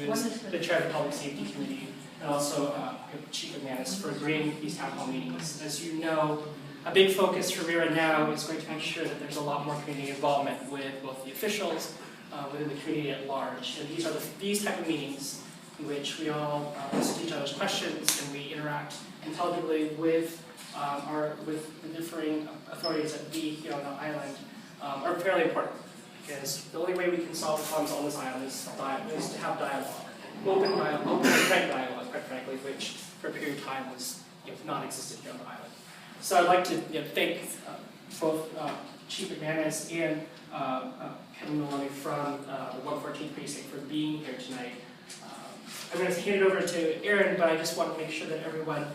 who's the chair of the Public Safety Committee, and also Chief McManus for agreeing these town hall meetings. As you know, a big focus for RERA now is going to make sure that there's a lot more community involvement with both the officials, within the community at large. And these are these type of meetings in which we all listen to each other's questions and we interact intelligibly with the differing authorities that we here on the island are fairly important. Because the only way we can solve the problems on this island is to have dialogue. Open and frank dialogue, quite frankly, which for a period of time was non-existent here on the island. So I'd like to thank both Chief McManus and Kevin Maloney from the 114th Precinct for being here tonight. I'm going to hand it over to Aaron, but I just want to make sure that everyone,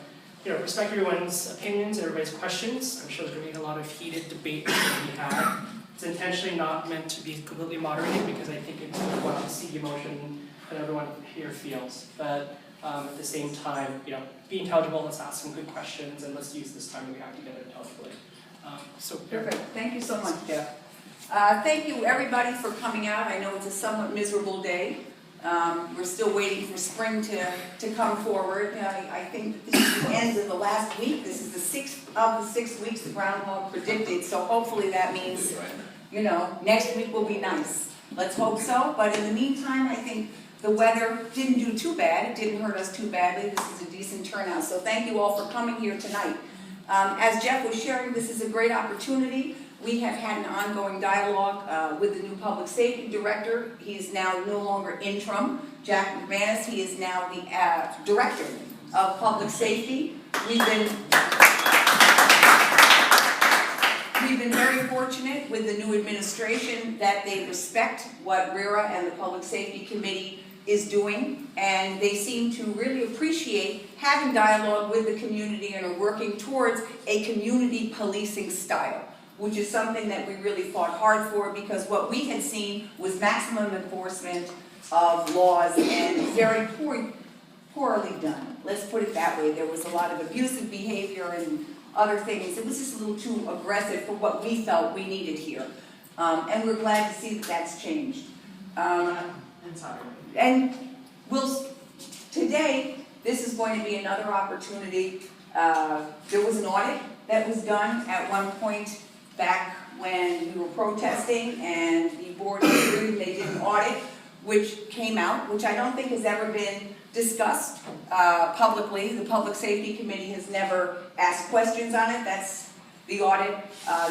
respect everyone's opinions and everybody's questions. I'm sure there's going to be a lot of heated debate that we have. It's intentionally not meant to be completely moderated because I think it's want to see the emotion that everyone here feels. But at the same time, be intelligible, let's ask some good questions, and let's use this time that we have together intelligibly. Perfect. Thank you so much, Jeff. Thank you, everybody, for coming out. I know it's a somewhat miserable day. We're still waiting for spring to come forward. I think this is the end of the last week. This is the 6th of the 6 weeks the groundhog predicted, so hopefully that means, next week will be nice. Let's hope so, but in the meantime, I think the weather didn't do too bad. It didn't hurt us too badly. This is a decent turnout, so thank you all for coming here tonight. As Jeff was sharing, this is a great opportunity. We have had an ongoing dialogue with the new public safety director. He's now no longer interim, Jack McManus. He is now the director of public safety. We've been very fortunate with the new administration that they respect what RERA and the Public Safety Committee is doing, and they seem to really appreciate having dialogue with the community and are working towards a community policing style, which is something that we really fought hard for, because what we had seen was maximum enforcement of laws and very poorly done. Let's put it that way. There was a lot of abusive behavior and other things. It was just a little too aggressive for what we felt we needed here. And we're glad to see that that's changed. And today, this is going to be another opportunity. There was an audit that was done at one point back when we were protesting, and the board agreed they did an audit, which came out, which I don't think has ever been discussed publicly. The Public Safety Committee has never asked questions on it. That's the audit.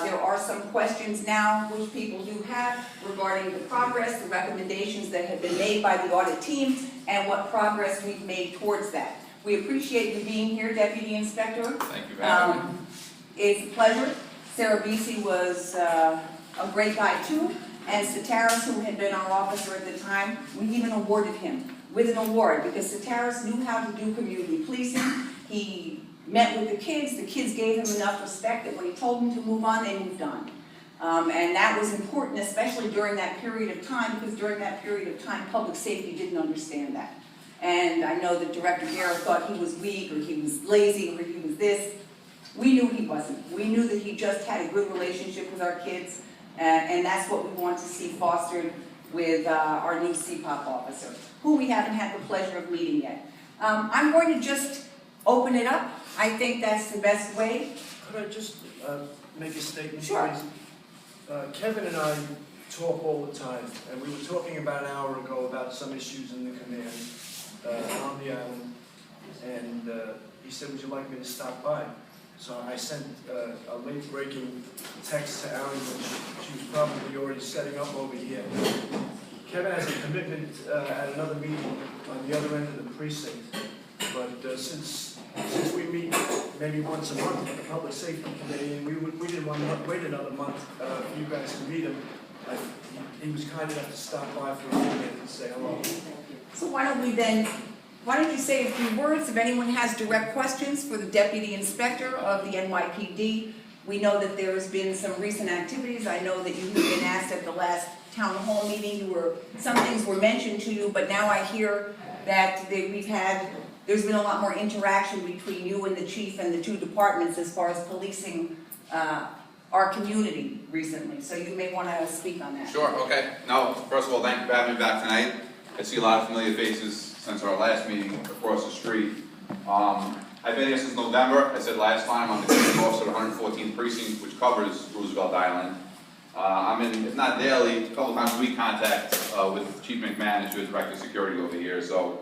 There are some questions now which people do have regarding the progress, the recommendations that have been made by the audit team, and what progress we've made towards that. We appreciate you being here, Deputy Inspector. Thank you for having me. It's a pleasure. Sarah Beasy was a great guy too, and Sataris, who had been our officer at the time, we even awarded him with an award because Sataris knew how to do community policing. He met with the kids gave him enough respect that when he told them to move on, they moved on. And that was important, especially during that period of time, because during that period of time, public safety didn't understand that. And I know that Director Garrett thought he was weak, or he was lazy, or he was this. We knew he wasn't. We knew that he just had a good relationship with our kids, and that's what we want to see fostered with our new CPOP officer, who we haven't had the pleasure of meeting yet. I'm going to just open it up. I think that's the best way. Could I just make a statement, Sure. please? Kevin and I talk all the time, and we were talking about an hour ago about some issues in the command on the island, and he said, would you like me to stop by? So I sent a late-breaking text to Aaron, which she was probably already setting up over here. Kevin has a commitment at another meeting on the other end of the precinct, but since we meet maybe once a month with the Public Safety Committee, and we didn't want to wait another month for you guys to meet him, he was kind enough to stop by for a minute and say hello. So why don't you say a few words if anyone has direct questions for the Deputy Inspector of the NYPD. We know that there has been some recent activities. I know that you have been asked at the last town hall meeting, some things were mentioned to you, but now I hear that there's been a lot more interaction between you and the chief and the two departments as far as policing our community recently. So you may want to speak on that. Sure, okay. No, first of all, thank you for having me back tonight. I see a lot of familiar faces since our last meeting across the street. I've been here since November. I said last time I'm the commanding officer of the 114th Precinct, which covers Roosevelt Island. I'm in, if not daily, a couple times a week, contact with Chief McManus, who is Director of Security over here. So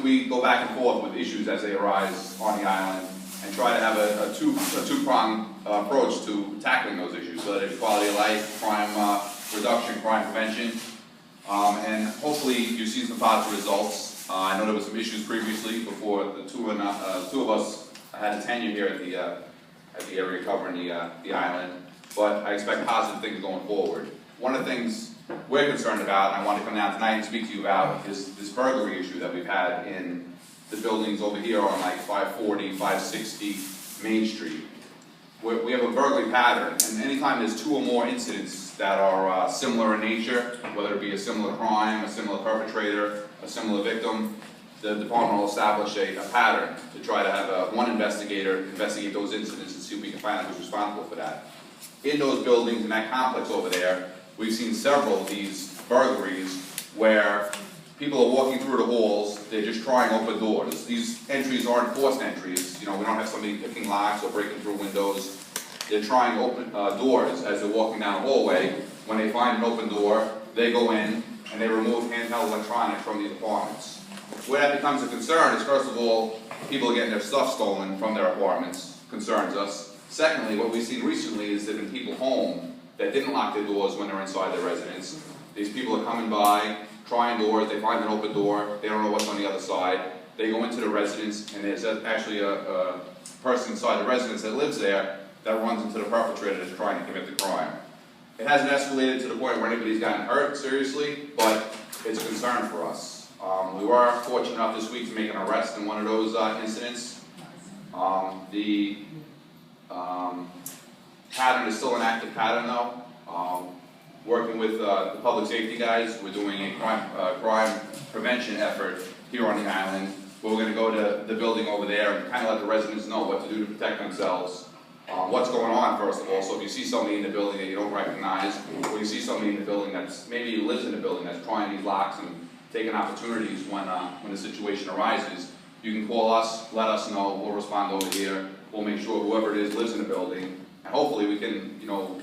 we go back and forth with issues as they arise on the island and try to have a two-pronged approach to tackling those issues, so that it's quality of life, crime reduction, crime prevention, and hopefully you've seen some positive results. I know there were some issues previously before the two of us had a tenure here at the area covering the island, but I expect positive things going forward. One of the things we're concerned about, and I want to come down tonight and speak to you about, is this burglary issue that we've had in the buildings over here on like 540, 560 Main Street. We have a burglary pattern, and anytime there's two or more incidents that are similar in nature, whether it be a similar crime, a similar perpetrator, a similar victim, the department will establish a pattern to try to have one investigator investigate those incidents and see if we can find out who's responsible for that. In those buildings, in that complex over there, we've seen several of these burglaries where people are walking through the halls, they're just trying open doors. These entries aren't forced entries. You know, we don't have somebody picking locks or breaking through windows. They're trying open doors as they're walking down the hallway. When they find an open door, they go in and they remove handheld electronics from these apartments. Where that becomes a concern is, first of all, people are getting their stuff stolen from their apartments, concerns us. Secondly, what we've seen recently is there have been people home that didn't lock their doors when they're inside their residence. These people are coming by, trying doors, they find an open door, they don't know what's on the other side. They go into the residence, and there's actually a person inside the residence that lives there that runs into the perpetrator that's trying to commit the crime. It hasn't escalated to the point where anybody's gotten hurt seriously, but it's a concern for us. We were fortunate enough this week to make an arrest in one of those incidents. The pattern is still an active pattern though. Working with the public safety guys, we're doing a crime prevention effort here on the island. We're going to go to the building over there and kind of let the residents know what to do to protect themselves. What's going on, first of all. So if you see somebody in the building that you don't recognize, or you see somebody in the building that's, maybe lives in the building that's trying these locks and taking opportunities when the situation arises, you can call us, let us know, we'll respond over here, we'll make sure whoever it is lives in the building, and hopefully we can, you know,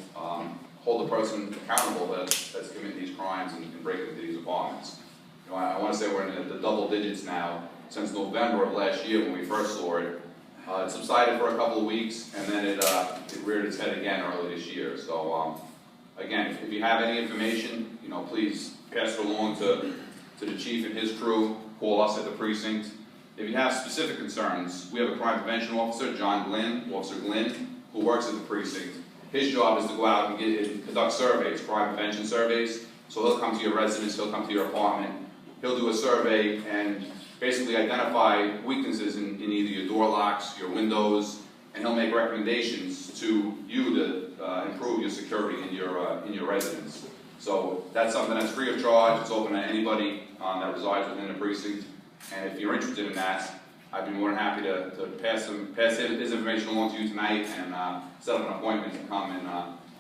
hold the person accountable that's committing these crimes and breaking into these apartments. You know, I want to say we're in the double digits now since November of last year when we first saw it. It subsided for a couple of weeks, and then it reared its head again early this year. So, again, if you have any information, you know, please pass it along to the chief and his crew. Call us at the precinct. If you have specific concerns, we have a crime prevention officer, Officer Glynn, who works at the precinct. His job is to go out and conduct surveys, crime prevention surveys. So he'll come to your residence, he'll come to your apartment, he'll do a survey and basically identify weaknesses in either your door locks, your windows, and he'll make recommendations to you to improve your security in your residence. So that's something that's free of charge. It's open to anybody that resides within the precinct. And if you're interested in that, I'd be more than happy to pass his information along to you tonight and set up an appointment to come and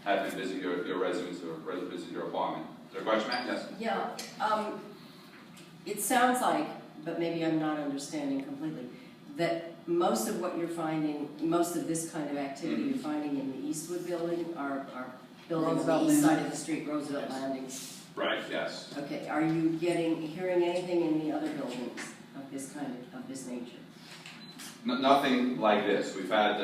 have him visit your residence or visit your apartment. Is there a question, Matt? Yes? Yeah. It sounds like, but maybe I'm not understanding completely, that most of what you're finding, most of this kind of activity you're finding in the Eastwood building are buildings on the east side of the street, Roosevelt Landings. Right, yes. Okay, are you hearing anything in the other buildings of this this nature? Nothing like this. We've had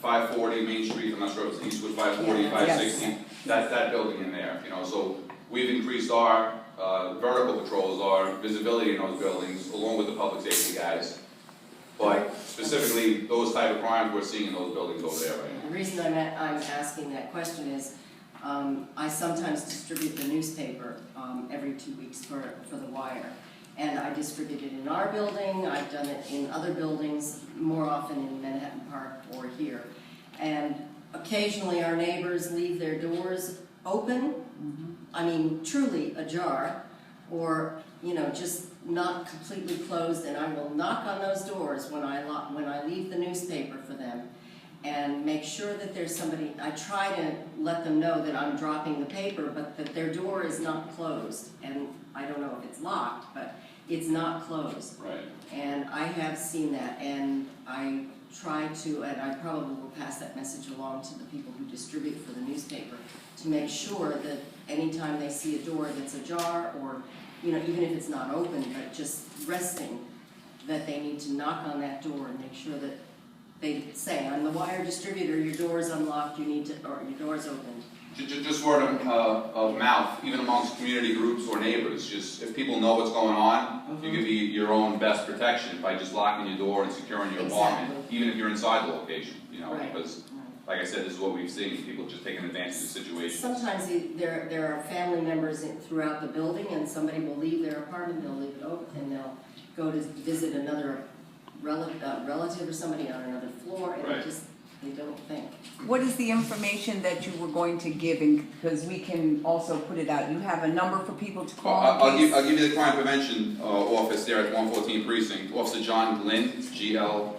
540 Main Street, I'm not sure if it's Eastwood 540, Yeah, 560, yes. that building in there, you know, so we've increased our vertical patrols, our visibility in those buildings, along with the public safety guys. But specifically, those type of crimes we're seeing in those buildings over there right now. The reason I'm asking that question is I sometimes distribute the newspaper every 2 weeks for the Wire. And I distribute it in our building, I've done it in other buildings, more often in Manhattan Park or here. And occasionally our neighbors leave their doors open, I mean truly ajar, or you know, just not completely closed, and I will knock on those doors when I leave the newspaper for them. and make sure that there's somebody. I try to let them know that I'm dropping the paper, but that their door is not closed. And I don't know if it's locked, but it's not closed. Right. And I have seen that, and I try to, and I probably will pass that message along to the people who distribute for the newspaper, to make sure that anytime they see a door that's ajar, or, you know, even if it's not open, but just resting, that they need to knock on that door and make sure that they say, I'm the wire distributor, your door is unlocked, you need to, or your door is opened. Just word of mouth, even amongst community groups or neighbors, just if people know what's going on, you can be your own best protection by just locking your door and securing your apartment, even if you're inside the location, you know, Right. because, like I said, this is what we've seen, people just taking advantage of the situation. Sometimes there are family members throughout the building, and somebody will leave their apartment, they'll leave it open, and they'll go to visit another relative or somebody on another floor, and Right. they don't think. What is the information that you were going to give, because we can also put it out? You have a number for people to call? I'll give you the crime prevention office there at 114 Precinct. Officer John Glynn, Glynn,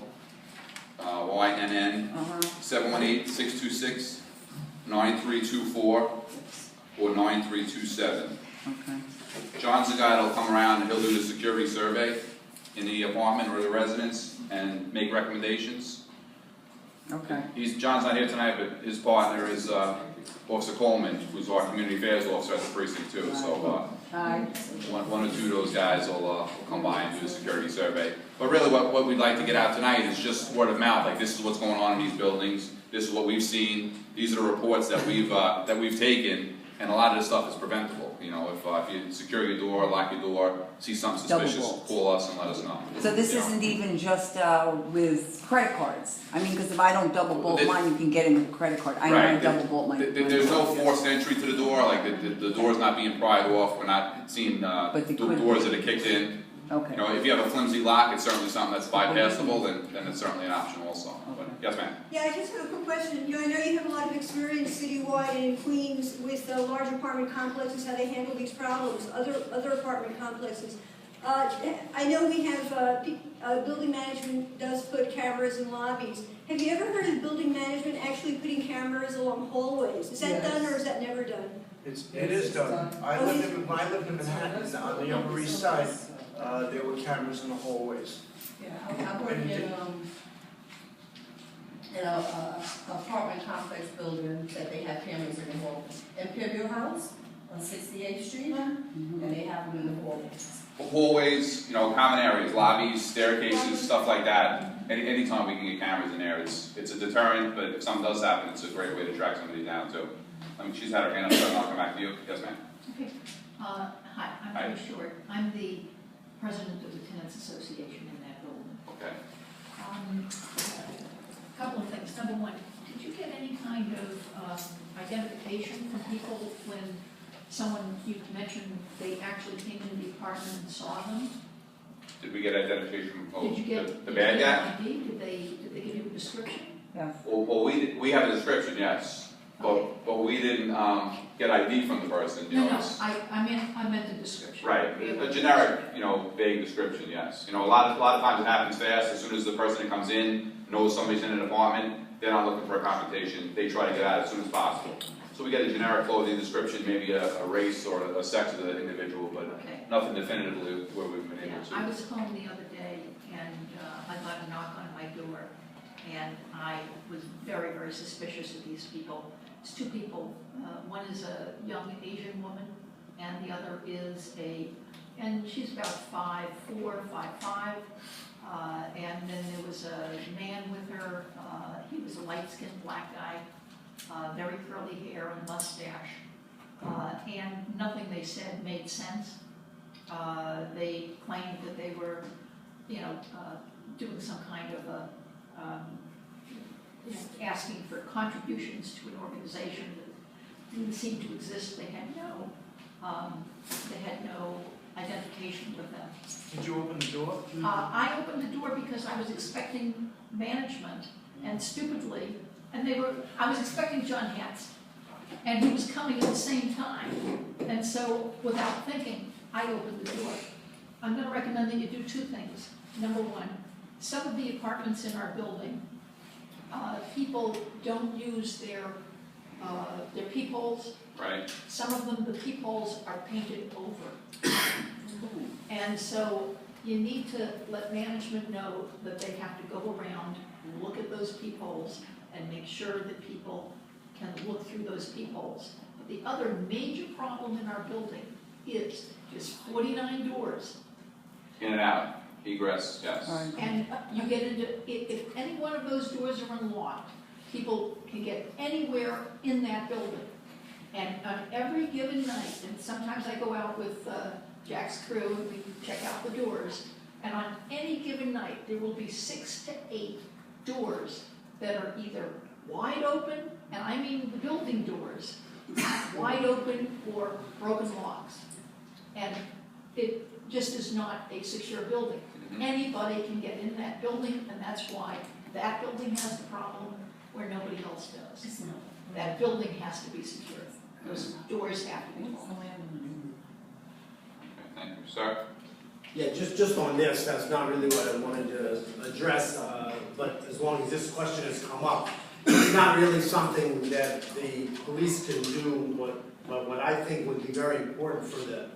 718-626-9324 or 9327. Okay. John's the guy that'll come around and he'll do the security survey in the apartment or the residence and make recommendations. Okay. John's not here tonight, but his partner is Officer Coleman, who's our community affairs officer at the precinct too. So Hi. one or two of those guys will come by and do the security survey. But really what we'd like to get out tonight is just word of mouth. Like, this is what's going on in these buildings. This is what we've seen. These are the reports that we've taken, and a lot of this stuff is preventable. You know, if you secure your door, lock your door, see something suspicious, call us and let us know. So this isn't even just with credit cards? I mean, because if I don't double bolt mine, you can get in with a credit card. I know I double bolt mine. There's no forced entry to the door, like the door's not being pried off. We're not seeing doors that are kicked in. Okay. You know, if you have a flimsy lock, it's certainly something that's bypassable, then it's certainly an option also. But, yes, ma'am. Yeah, I just have a quick question. You know, I know you have a lot of experience citywide and in Queens with large apartment complexes, how they handle these problems, other apartment complexes. I know we have, building management does put cameras in lobbies. Have you ever heard of building management actually putting cameras along hallways? Is that done or is that never done? It is done. When I lived in Manhattan, on the Upper East Side, there were cameras in the hallways. Yeah, I work in an apartment complex building that they have cameras in the hall. Imperial House on 68th Street, and they have them in the hallways. Hallways, you know, common areas, lobbies, staircases, stuff like that. Anytime we can get cameras in there, it's a deterrent, but if something does happen, it's a great way to track somebody down too. I mean, she's had her hand up, so I'll come back to you. Yes, ma'am. Okay. Hi, I'm very short. I'm the president of the Tenants Association in that building. Okay. A couple of things. Number one, did you get any kind of identification from people when someone, you mentioned they actually came into the apartment and saw them? Did we get identification from Did you get the bad guy? ID? Did they give you a description? Yeah. Well, we have a description, yes. But we didn't get ID from the person, you know. I meant the description. Right, a generic, you know, vague description, yes. You know, a lot of times it happens fast. As soon as the person that comes in knows somebody's in an apartment, they're not looking for a confrontation. They try to get out as soon as possible. So we get a generic clothing description, maybe a race or a sex of the individual, but nothing definitively where we've been able to. I was home the other day and I got a knock on my door, and I was very, very suspicious of these people. It's two people. One is a young Asian woman, and the other is and she's about 5'4", 5'5", and then there was a man with her. He was a light-skinned black guy, very curly hair and mustache, and nothing they said made sense. They claimed that they were, doing some kind of asking for contributions to an organization that didn't seem to exist. They had no identification with them. Did you open the door? I opened the door because I was expecting management, and stupidly, I was expecting John Hantz, and he was coming at the same time, and so without thinking, I opened the door. I'm going to recommend that you do two things. Number one, some of the apartments in our building people don't use their peepholes. Right. Some of them, the peepholes are painted over. And so you need to let management know that they have to go around, look at those peepholes, and make sure that people can look through those peepholes. But the other major problem in our building is just 49 doors. In and out, egress, yes. And you get into, if any one of those doors are unlocked, people can get anywhere in that building. And on every given night, and sometimes I go out with Jack's crew and we check out the doors, and on any given night, there will be 6 to 8 doors that are either wide open, and I mean the building doors, wide open or broken locks. And it just is not a secure building. Anybody can get in that building, and that's why that building has the problem where nobody else does. That building has to be secure. Those doors have to be locked. Okay, thank you. Sir? Yeah, just on this, that's not really what I wanted to address, but as long as this question has come up, it's not really something that the police can do. But what I think would be very important for the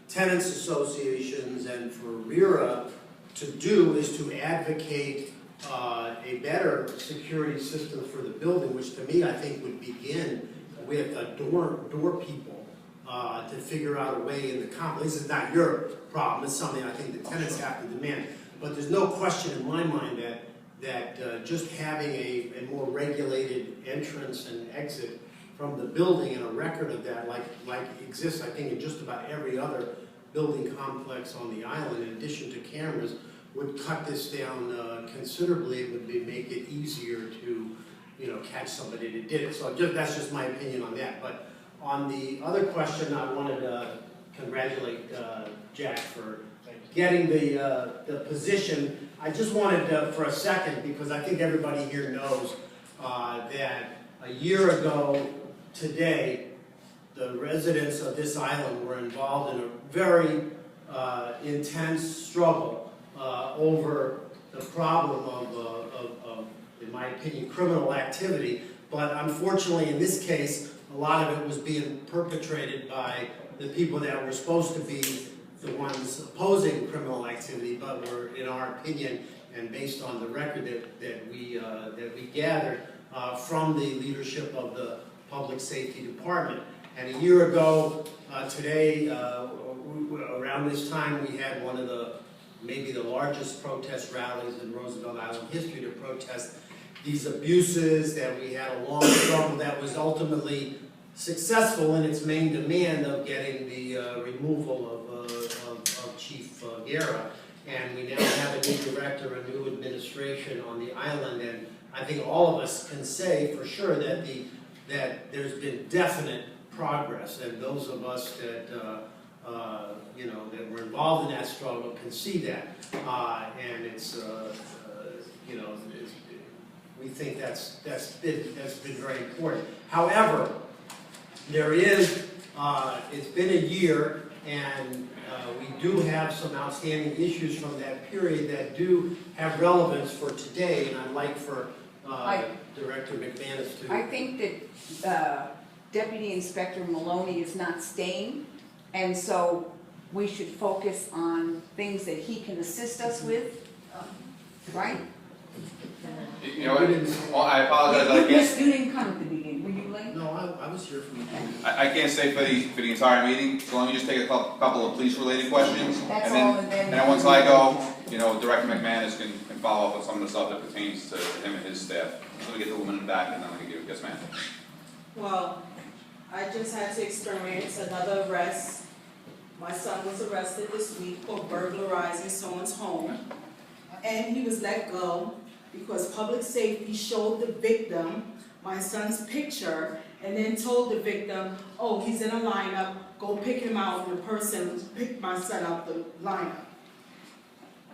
tenants associations and for RERA to do is to advocate a better security system for the building, which to me I think would begin with door people to figure out a way in the complex. This is not your problem, it's something I think the tenants have to demand. But there's no question in my mind that just having a more regulated entrance and exit from the building and a record of that like exists I think in just about every other building complex on the island, in addition to cameras, would cut this down considerably. It would make it easier to, catch somebody that did it. So that's just my opinion on that. But on the other question, I wanted to congratulate Jack for getting the position. I just wanted to, for a second, because I think everybody here knows that a year ago today, the residents of this island were involved in a very intense struggle over the problem of, in my opinion, criminal activity. But unfortunately, in this case, a lot of it was being perpetrated by the people that were supposed to be the ones opposing criminal activity, but were, in our opinion, and based on the record that we gathered from the leadership of the Public Safety Department. And a year ago today, around this time, we had one of maybe the largest protest rallies in Roosevelt Island history to protest these abuses, that we had a long struggle that was ultimately successful in its main demand of getting the removal of Chief Guerra. And we now have a new director, a new administration on the island, and I think all of us can say for sure that there's been definite progress, and those of us that that were involved in that struggle can see that, and it's we think that's been very important. However, there is it's been a year, and we do have some outstanding issues from that period that do have relevance for today, and I'd like for Director McManus to. I think that Deputy Inspector Maloney is not staying, and so we should focus on things that he can assist us with, right? You know what? Well, I apologize. I can't. You didn't come at the beginning. Were you late? No, I was here from the beginning. I can't say for the entire meeting. So let me just take a couple of police-related questions, That's and all, then once I go, Director McManus can follow up with some of the stuff that pertains to him and his staff. So we get the woman back, and then I can give yes, ma'am. Well, I just had to experience another arrest. My son was arrested this week for burglarizing someone's home, and he was let go because public safety showed the victim my son's picture and then told the victim, oh, he's in a lineup, go pick him out, and the person picked my son out the lineup.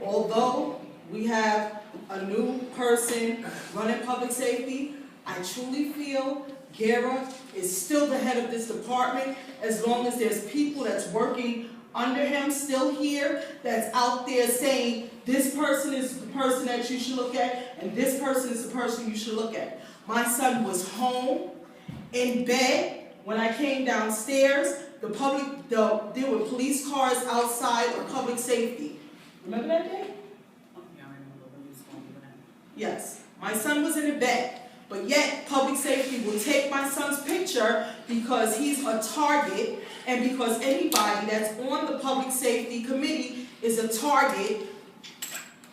Although we have a new person running public safety, I truly feel Guerra is still the head of this department as long as there's people that's working under him still here that's out there saying this person is the person that you should look at and this person is the person you should look at. My son was home, in bed, when I came downstairs. There were police cars outside or public safety. Remember that day? Yes. My son was in a bed, but yet public safety will take my son's picture because he's a target and because anybody that's on the public safety committee is a target,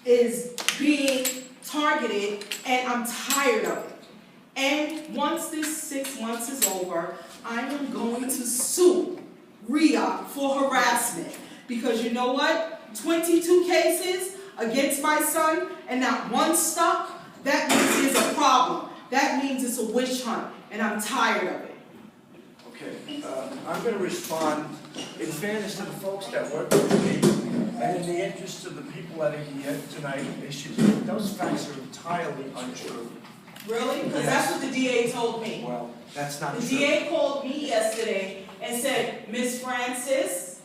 is being targeted, and I'm tired of it. And once this 6 months is over, I am going to sue RIA for harassment. Because you know what? 22 cases against my son and not one stuck, that means there's a problem. That means it's a witch hunt, and I'm tired of it. Okay, I'm going to respond in fairness to the folks that work with me, and in the interest of the people that are here tonight, those facts are entirely untrue. Really? Because that's what the DA told me. Well, that's not The true. DA called me yesterday and said, Miss Francis,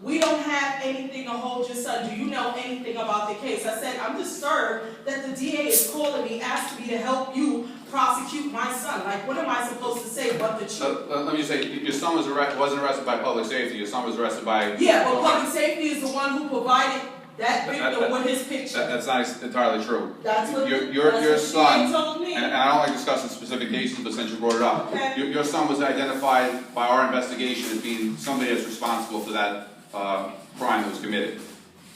we don't have anything to hold your son. Do you know anything about the case? I said, I'm disturbed that the DA is calling me, asking me to help you prosecute my son. Like, what am I supposed to say but the truth? Let me just say, your son wasn't arrested by public safety. Your son was arrested by. Yeah, but public safety is the one who provided that victim with his picture. That's not entirely true. That's what Your son, the DA told me. and I don't like discussing specific cases, but since you brought it up, Okay. your son was identified by our investigation as being somebody that's responsible for that crime that was committed.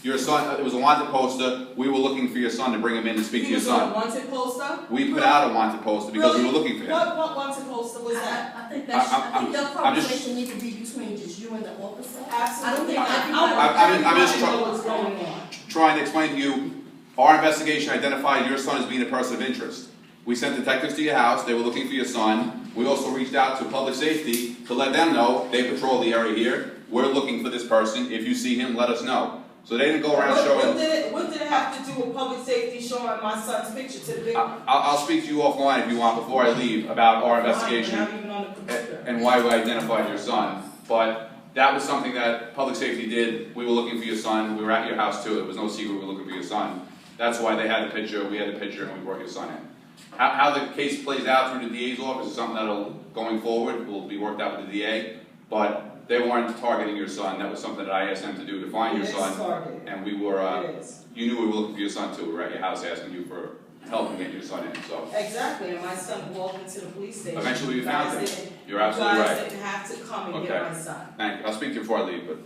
Your son, it was a wanted poster. We were looking for your son to bring him in and speak to your son. He was on a wanted poster? We put out a wanted poster because we were looking for him. What wanted poster was that? I think that conversation needs to be between just you and the officer. Absolutely. I'm just know what's going on. trying to explain to you, our investigation identified your son as being a person of interest. We sent detectives to your house. They were looking for your son. We also reached out to public safety to let them know they patrol the area here. We're looking for this person. If you see him, let us know. So they didn't go around showing. What did it have to do with public safety showing my son's picture to the victim? I'll speak to you offline if you want before I leave about our investigation Not even on the computer. and why we identified your son. But that was something that public safety did. We were looking for your son. We were at your house too. It was no secret we were looking for your son. That's why they had the picture. We had the picture, and we brought your son in. How the case plays out through the DA's office is something that'll, going forward, will be worked out with the DA. But they weren't targeting your son. That was something that I asked them to do to find your son. Targeted. And we were, It is. you knew we were looking for your son too. We were at your house asking you for help in getting your son in. So Exactly, and my son walked into the police station. eventually we You guys found him. didn't- You're absolutely You guys right. didn't have to come and Okay. get my son. Thank you. I'll speak to you before I leave, but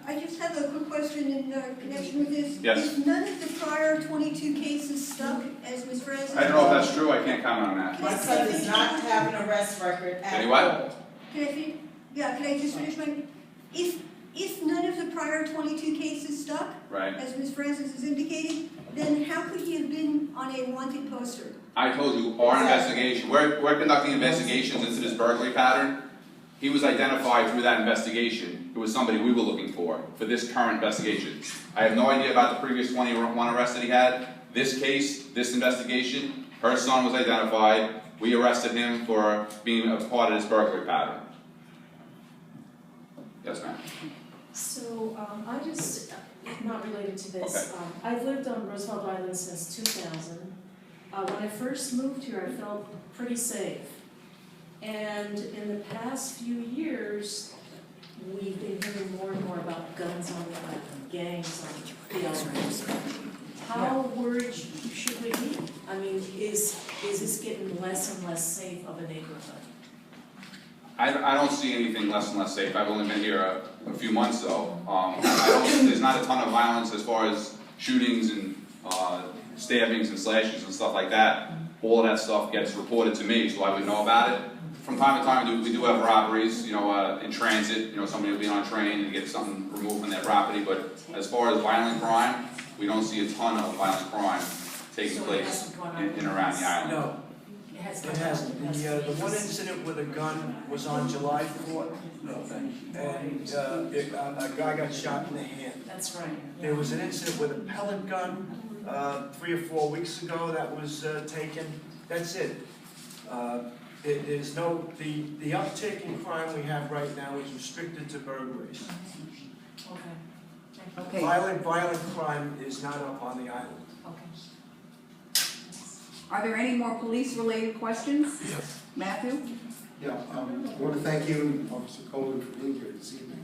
I just have a quick question in connection with this. Yes. If none of the prior 22 cases stuck, as Ms. Francis? I don't know if that's true. I can't comment on that. My son does not have an arrest record at Any what? all. Can I finish? Yeah, can I just finish my, if none of the prior 22 cases stuck, Right. as Ms. Francis has indicated, then how could he have been on a wanted poster? I told you, our investigation, we're conducting investigations into this burglary pattern. He was identified through that investigation. It was somebody we were looking for this current investigation. I have no idea about the previous 21 arrests that he had. This case, this investigation, her son was identified. We arrested him for being a part of this burglary pattern. Yes, ma'am. So, I just, not related to this, I've lived on Roosevelt Island since 2000. When I first moved here, I felt pretty safe. And in the past few years, we've been hearing more and more about guns on the island, gangs on the island. How worried should we be? I mean, is this getting less and less safe of a neighborhood? I don't see anything less and less safe. I've only been here a few months though. There's not a ton of violence as far as shootings and stabbings and slashes and stuff like that. All of that stuff gets reported to me, so I would know about it. From time to time, we do have robberies, in transit. Somebody will be on a train and get something removed from their property. But as far as violent crime, we don't see a ton of violent crime taking place in and around the island. No, It has it hasn't. The one incident with a gun was on July 4th, and a guy got shot in the hand. That's right. There was an incident with a pellet gun 3 or 4 weeks ago that was taken. That's it. There's no, the uptick in crime we have right now is restricted to burglaries. Okay, Violent crime is not up on the island. are there any more police-related questions? Yes. Matthew? Yeah, I want to thank you and Officer Coleman for being here this evening.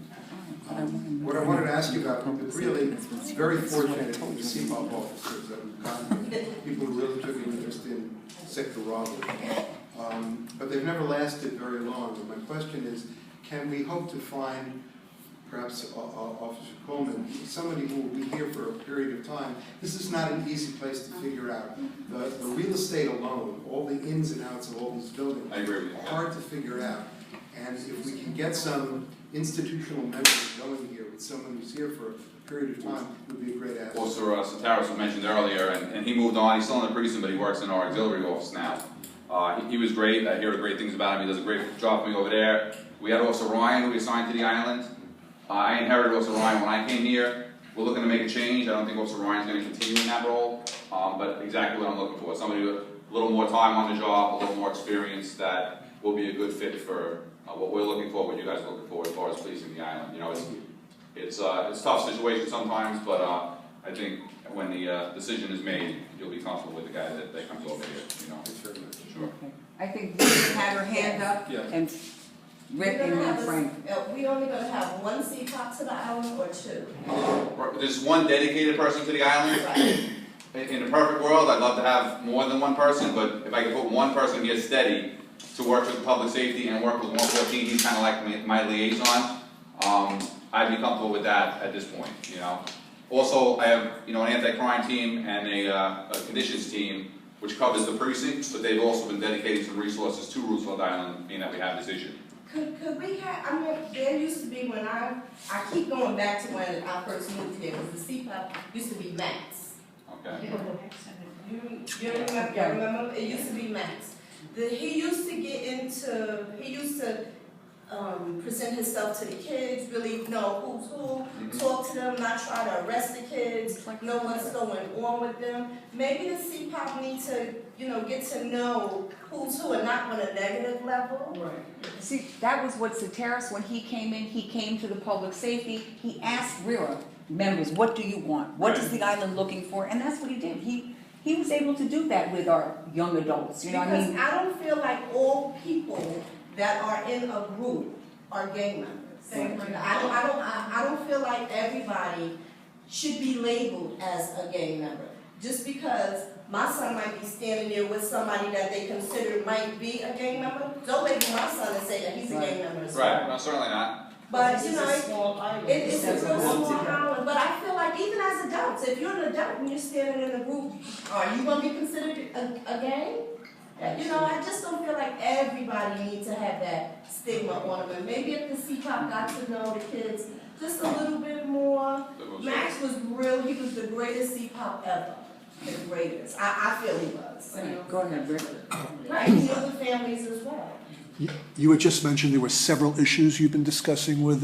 What I wanted to ask you about, we've been really very fortunate in the CPOP officers that we've gotten, people who really took an interest in sector robbery. But they've never lasted very long. And my question is, can we hope to find, perhaps Officer Coleman, somebody who will be here for a period of time? This is not an easy place to figure out. The real estate alone, all the ins and outs of all these buildings, I agree with you. are hard to figure out. And if we can get some institutional members going here with someone who's here for a period of time, it would be a great asset. Officer Sotaris was mentioned earlier, and he moved on. He's still in the precinct, but he works in our auxiliary office now. He was great. I hear great things about him. He does a great job for me over there. We had Officer Ryan, who we assigned to the island. I inherited Officer Ryan when I came here. We're looking to make a change. I don't think Officer Ryan's going to continue in that role, but exactly what I'm looking for. Somebody with a little more time on the job, a little more experience that will be a good fit for what we're looking for, what you guys are looking for as far as policing the island. You know, it's a tough situation sometimes, but I think when the decision is made, you'll be comfortable with the guy that comes over here. You know, sure. I think Vivian had her hand up, Yeah. and Rick and then Frank. We only gonna have one CPOP to the island or two? There's one dedicated person to the island. Right. In a perfect world, I'd love to have more than one person, but if I could put one person here steady to work with public safety and work with 114, he's kind of like my liaison. I'd be comfortable with that at this point, you know. Also, I have, you know, an anti-crime team and a conditions team, which covers the precinct, but they've also been dedicating some resources to Roosevelt Island, being that we have this issue. Could we have, I mean, there used to be when I keep going back to when I first moved here, because the CPOP used to be Max. Okay. You remember? It used to be Max. He used to present himself to the kids, really know who's who, talk to them, not try to arrest the kids, know what's going on with them. Maybe the CPOP need to, you know, get to know who's who and not on a negative level. Right. See, that was what Sotaris, when he came to the public safety, he asked RERA members, what do you want? What is the island looking for? And that's what he did. He was able to do that with our young adults, you know what I mean? Because I don't feel like all people that are in a group are gang members. I don't feel like everybody should be labeled as a gang member. Just because my son might be standing there with somebody that they consider might be a gang member, don't label my son and say that he's a gang member as well. Right, no, certainly not. But, you know, it's a real small island. But I feel like even as adults, if you're an adult and you're standing in a group, are you going to be considered a gang? You know, I just don't feel like everybody needs to have that stigma on them. And maybe if the CPOP got to know the kids just a little bit more. Max was he was the greatest CPOP ever. The greatest. I feel he was. Go ahead, Rick. Right, he knew the families as well. You had just mentioned there were several issues you've been discussing with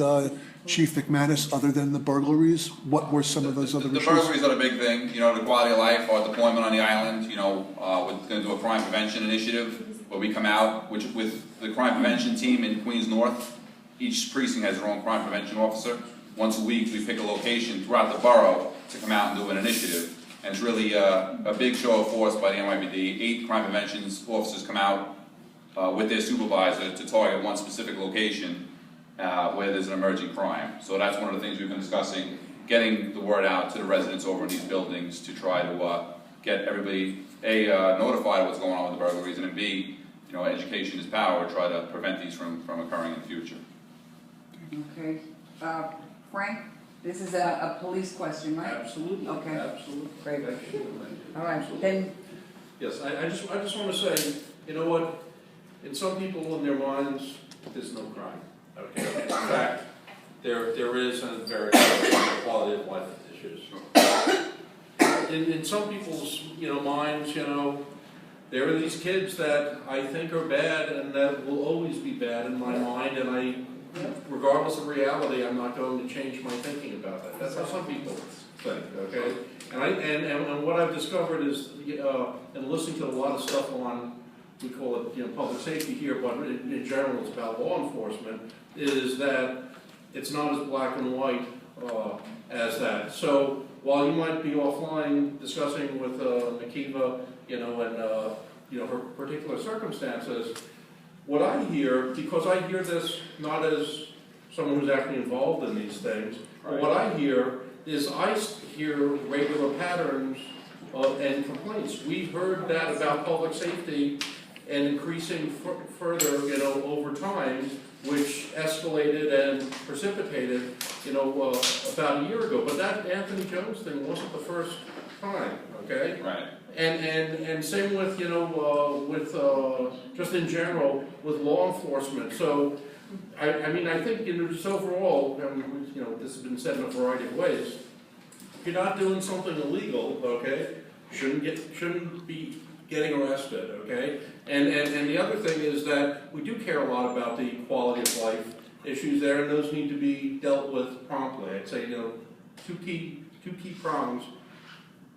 Chief McManus other than the burglaries. What were some of those other issues? The burglaries are the big thing, you know, the quality of life, our deployment on the island, you know, we're going to do a crime prevention initiative where we come out, which with the crime prevention team in Queens North, each precinct has their own crime prevention officer. Once a week, we pick a location throughout the borough to come out and do an initiative. And it's really a big show of force by the NYPD. 8 crime prevention officers come out with their supervisor to target one specific location where there's an emerging crime. So that's one of the things we've been discussing, getting the word out to the residents over in these buildings to try to get everybody, A, notified of what's going on with the burglaries, and then B, you know, education is power, try to prevent these from occurring in the future. Okay. Frank, this is a police question, right? Absolutely. Okay. Absolutely. Great. Absolutely. All right, then. Yes, I just want to say, you know what? In some people in their minds, there's no crime. Okay. In fact, there is a very quality of life issues. In some people's minds, there are these kids that I think are bad and that will always be bad in my mind, and regardless of reality, I'm not going to change my thinking about that. That's how some people think, okay? And what I've discovered is, and listening to a lot of stuff on, we call it public safety here, but in general it's about law enforcement, is that it's not as black and white. as that. So while you might be offline discussing with Makiva, and her particular circumstances, what I hear, because I hear this not as someone who's actually involved in these things, but what I hear is I hear regular patterns and complaints. We've heard that about public safety and increasing further, over time, which escalated and precipitated, about a year ago. But that Anthony Jones thing wasn't the first time, okay? Right. And same with, just in general, with law enforcement. So, I mean, I think, just overall, this has been said in a variety of ways. If you're not doing something illegal, okay, shouldn't be getting arrested, okay? And the other thing is that we do care a lot about the quality of life issues there, and those need to be dealt with promptly. I'd say, two key prongs.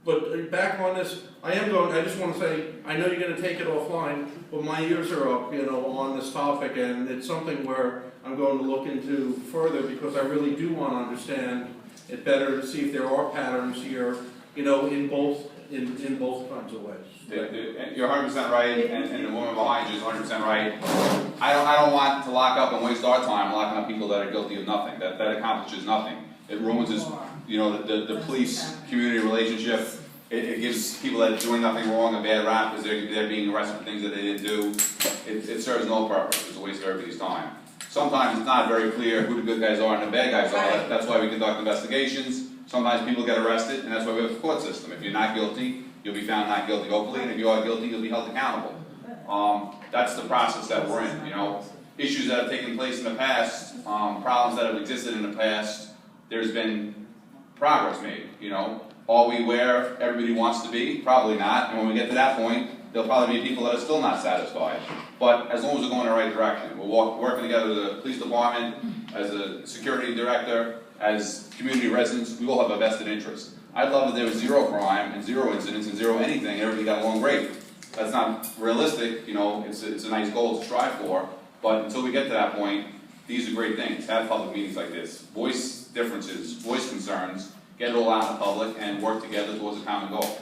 But back on this, I just want to say, I know you're going to take it offline, but my ears are up, on this topic, and it's something where I'm going to look into further, because I really do want to understand it better to see if there are patterns here, in both kinds of ways. You're 100% right, and the woman behind you is 100% right. I don't want to lock up and waste our time locking up people that are guilty of nothing. That accomplishes nothing. It ruins the police community relationship. It gives people that are doing nothing wrong a bad rap because they're being arrested for things that they didn't do. It serves no purpose. It's a waste of everybody's time. Sometimes it's not very clear who the good guys are and the bad guys are. That's why we conduct investigations. Sometimes people get arrested, and that's why we have a court system. If you're not guilty, you'll be found not guilty, hopefully, and if you are guilty, you'll be held accountable. That's the process that we're in, Issues that have taken place in the past, problems that have existed in the past, there's been progress made, Are we where everybody wants to be? Probably not, and when we get to that point, there'll probably be people that are still not satisfied. But as long as we're going in the right direction, we're working together as a police department, as a security director, as community residents, we all have a vested interest. I'd love if there was zero crime and zero incidents and zero anything and everybody got along great. That's not realistic, it's a nice goal to strive for, but until we get to that point, these are great things. Have public meetings like this. Voice differences, voice concerns, get it all out in the public and work together towards a common goal,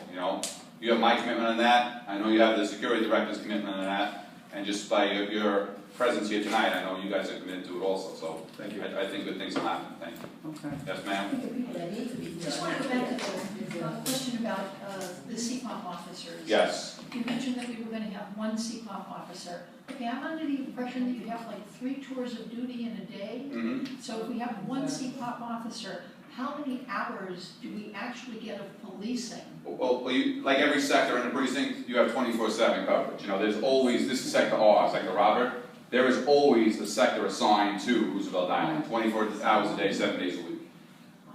You have my commitment on that, I know you have the security director's commitment on that, and just by your presence here tonight, I know you guys are committed to it also, so thank you. I think good things will happen. Thank you. Okay. Yes, ma'am? Just want to go back to the question about the CPOP officers. Yes. You mentioned that we were going to have one CPOP officer. Okay, I'm under the impression that you have like 3 tours of duty in a day. Mm-hmm. So if we have one CPOP officer, how many hours do we actually get of policing? Well, like every sector in the precinct, you have 24/7 coverage. There's always, this is Sector R, Sector Robert, there is always a sector assigned to Roosevelt Island, 24 hours a day, 7 days a week.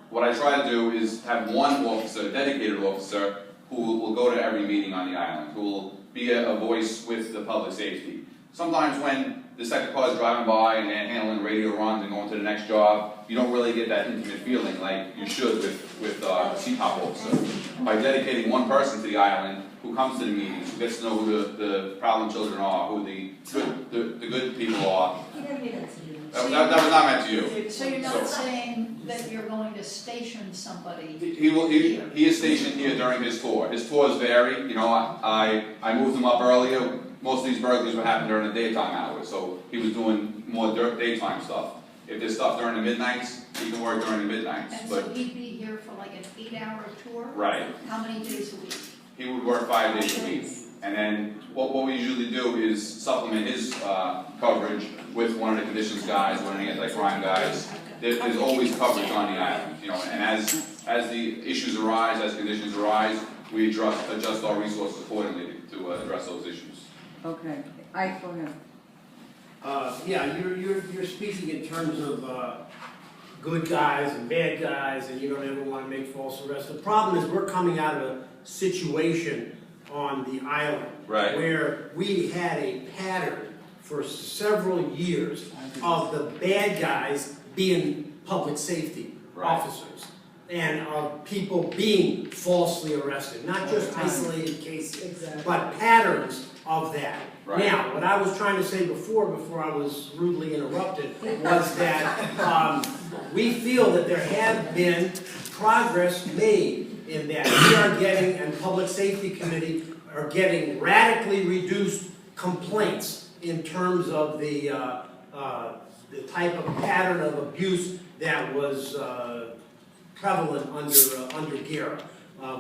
What I try to do is have one officer, a dedicated officer, who will go to every meeting on the island, who will be a voice with the public safety. Sometimes when the sector car is driving by and they're handling radio runs and going to the next job, you don't really get that intimate feeling like you should with a CPOP officer. By dedicating one person to the island who comes to the meetings, who gets to know who the problem children are, who the good people are. That was not meant to you. So you're not saying that you're going to station somebody? He is stationed here during his tour. His tours vary. I moved him up earlier. Most of these burglaries would happen during the daytime hours, so he was doing more daytime stuff. If there's stuff during the midnights, he can work during the midnights. And so he'd be here for like an 8-hour tour? Right. How many days a week? He would work 5 days a week. And then what we usually do is supplement his coverage with one of the conditions guys, one of the anti-crime guys. There's always coverage on the island, and as the issues arise, as conditions arise, we adjust our resources accordingly to address those issues. Okay, go ahead. Yeah, you're speaking in terms of good guys and bad guys, and you don't ever want to make false arrests. The problem is we're coming out of a situation on the island where we had a pattern for several years of the bad guys being public safety officers. and of people being falsely arrested, not just isolated cases, but patterns of that. Right. Now, what I was trying to say before I was rudely interrupted, was that we feel that there have been progress made in that. We are getting, and Public Safety Committee are getting radically reduced complaints in terms of the type of pattern of abuse that was prevalent under GERA.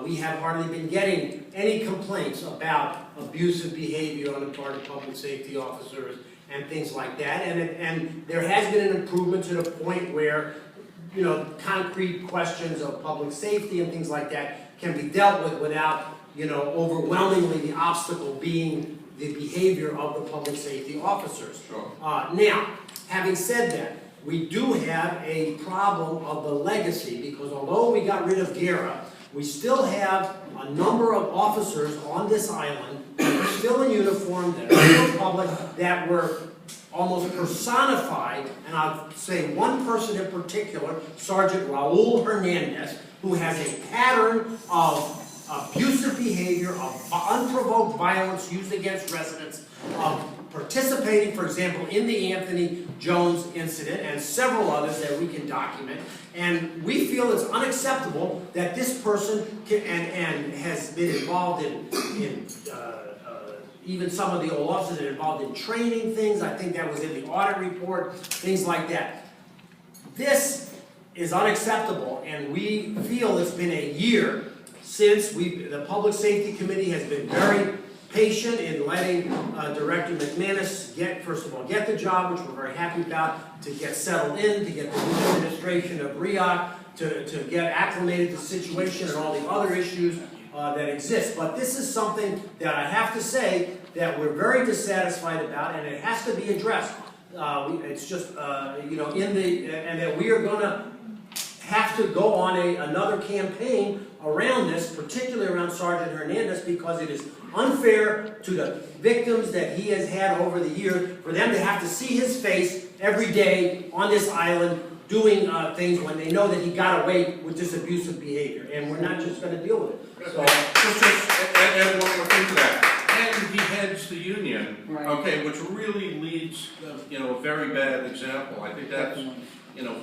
We have hardly been getting any complaints about abusive behavior on the part of public safety officers and things like that. And there has been an improvement to the point where, you know, concrete questions of public safety and things like that can be dealt with without, you know, overwhelmingly the obstacle being the behavior of the public safety officers. Sure. Now, having said that, we do have a problem of the legacy, because although we got rid of GERA, we still have a number of officers on this island that are still in uniform, that are still public, that were almost personified, and I'll say one person in particular, Sergeant Raul Hernandez, who has a pattern of abusive behavior, of unprovoked violence used against residents, of participating, for example, in the Anthony Jones incident and several others that we can document. And we feel it's unacceptable that this person and has been involved in even some of the old officers that are involved in training things. I think that was in the audit report, things like that. This is unacceptable, and we feel it's been a year since the Public Safety Committee has been very patient in letting Director McManus get the job, which we're very happy about, to get settled in, to get the new administration of REOC, to get acclimated to the situation and all the other issues that exist. But this is something that I have to say that we're very dissatisfied about, and it has to be addressed. It's just, you know, and that we are going to have to go on another campaign around this, particularly around Sergeant Hernandez, because it is unfair to the victims that he has had over the years for them to have to see his face every day on this island doing things when they know that he got away with this abusive behavior, and we're not just going to deal with it. So, and one more thing to that, and he heads the union, Right. okay, which really leads, you know, a very bad example. I think that's, you know,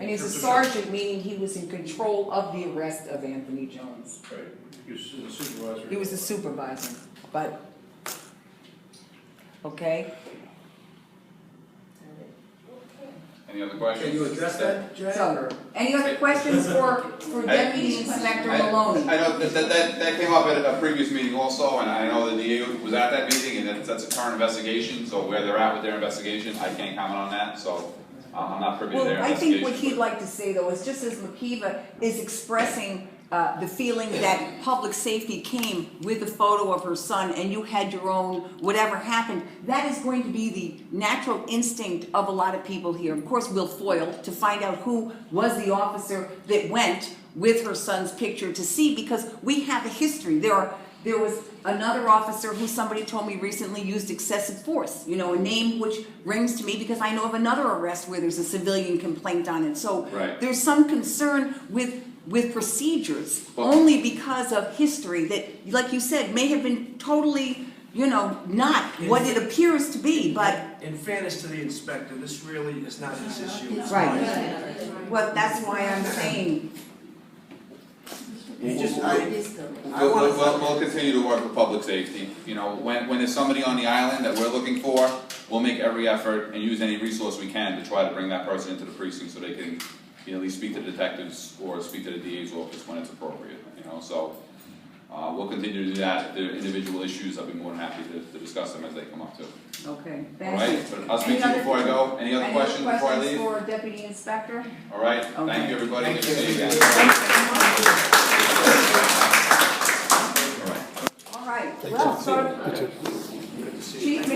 And he's a sergeant, meaning he was in control of the arrest of Anthony Jones. Right. He was the supervisor. He was the supervisor, but, okay? Any other questions? can you address that, Jay? So, any other questions for Deputy Inspector Maloney? I know that came up at a previous meeting also, and I know the DA was at that meeting, and that's a current investigation, so where they're at with their investigation, I can't comment on that, so I'm not privy to their Well, I investigation. think what he'd like to say, though, is just as McKeeva is expressing the feeling that public safety came with a photo of her son and you had your own whatever happened, that is going to be the natural instinct of a lot of people here. Of course, we'll foil to find out who was the officer that went with her son's picture to see, because we have a history. There was another officer who somebody told me recently used excessive force, you know, a name which rings to me because I know of another arrest where there's a civilian complaint on it. So Right. there's some concern with procedures, only because of history that, like you said, may have been totally, you know, not what it appears to be, but... In fairness to the inspector, this really is not his issue. It's Right. mine. Well, that's why I'm saying, We'll continue to work with public safety. You know, when there's somebody on the island that we're looking for, we'll make every effort and use any resource we can to try to bring that person into the precinct so they can, you know, at least speak to the detectives or speak to the DA's office when it's appropriate, you know, so we'll continue to do that. If there are individual issues, I'll be more than happy to discuss them as they come up too. okay, All thank right, you. but I'll speak to you before I go. Any other questions before I leave? for Deputy Inspector? All right, Okay. thank you, everybody. Thank Good to see you again. All right, well, Chief